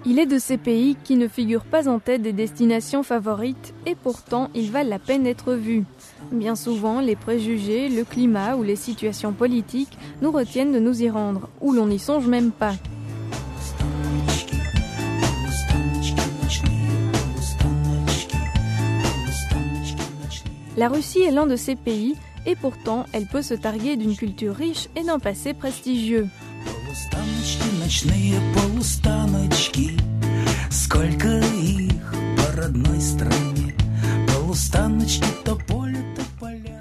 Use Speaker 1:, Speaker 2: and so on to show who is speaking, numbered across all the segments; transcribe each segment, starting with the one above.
Speaker 1: Il est de ces pays qui ne figurent pas en tête des destinations favorites et pourtant ils valent la peine d'être vus. Bien souvent, les préjugés, le climat ou les situations politiques nous retiennent de nous y rendre, ou l'on n'y songe même pas. La Russie est l'un de ces pays et pourtant elle peut se targuer d'une culture riche et d'un passé prestigieux.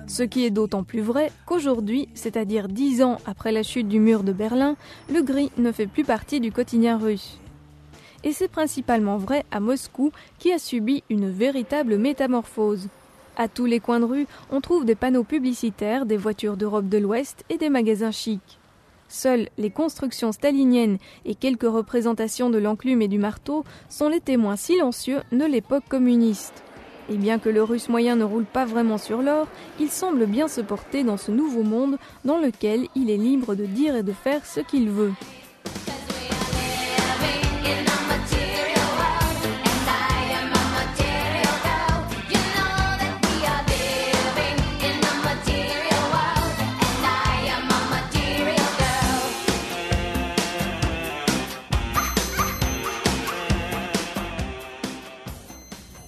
Speaker 1: Ce qui est d'autant plus vrai qu'aujourd'hui, c'est-à-dire 10 ans après la chute du mur de Berlin, le gris ne fait plus partie du quotidien russe. Et c'est principalement vrai à Moscou qui a subi une véritable métamorphose. À tous les coins de rue, on trouve des panneaux publicitaires, des voitures d'Europe de l'Ouest et des magasins chics. Seules les constructions staliniennes et quelques représentations de l'enclume et du marteau sont les témoins silencieux de l'époque communiste. Et bien que le russe moyen ne roule pas vraiment sur l'or, il semble bien se porter dans ce nouveau monde dans lequel il est libre de dire et de faire ce qu'il veut.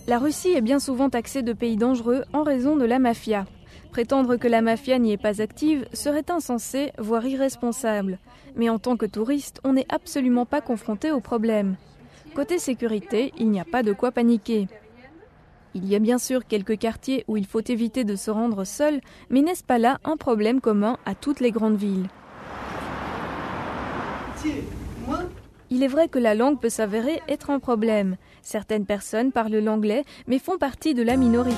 Speaker 1: La Russie est bien souvent taxée de pays dangereux en raison de la mafia. Prétendre que la mafia n'y est pas active serait insensé, voire irresponsable. Mais en tant que touriste, on n'est absolument pas confronté au problème. Côté sécurité, il n'y a pas de quoi paniquer. Il y a bien sûr quelques quartiers où il faut éviter de se rendre seul, mais n'est-ce pas là un problème commun à toutes les grandes villes ? Il est vrai que la langue peut s'avérer être un problème. Certaines personnes parlent l'anglais, mais font partie de la minorité.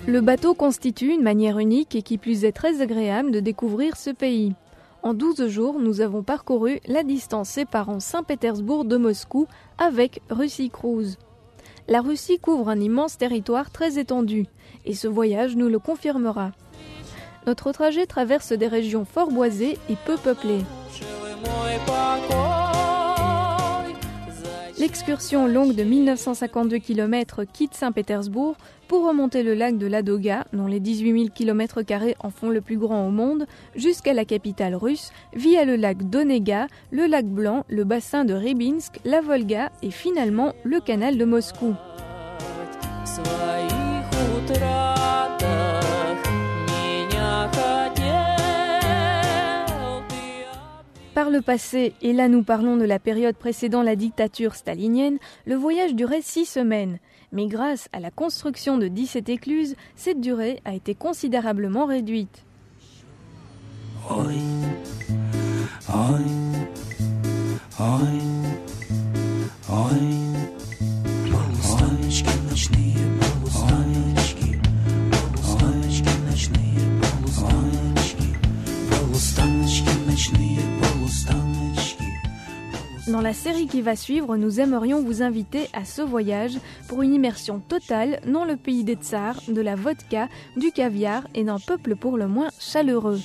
Speaker 1: Le bateau constitue une manière unique et qui plus est très agréable de découvrir ce pays. En 12 jours, nous avons parcouru la distance séparant Saint-Pétersbourg de Moscou avec Russie Cruise. La Russie couvre un immense territoire très étendu, et ce voyage nous le confirmera. Notre trajet traverse des régions fort boisées et peu peuplées. L'excursion longue de 1952 km quitte Saint-Pétersbourg pour remonter le lac de Ladoga, dont les 18 000 km² en font le plus grand au monde, jusqu'à la capitale russe, via le lac d'Onega, le lac Blanc, le bassin de Rybinsk, la Volga et finalement le canal de Moscou. Par le passé, et là nous parlons de la période précédant la dictature stalinienne, le voyage durait 6 semaines. Mais grâce à la construction de 17 écluses, cette durée a été considérablement réduite. Oi, oi, oi, oi. Dans la série qui va suivre, nous aimerions vous inviter à ce voyage pour une immersion totale dans le pays des tsars, de la vodka, du caviar et d'un peuple pour le moins chaleureux.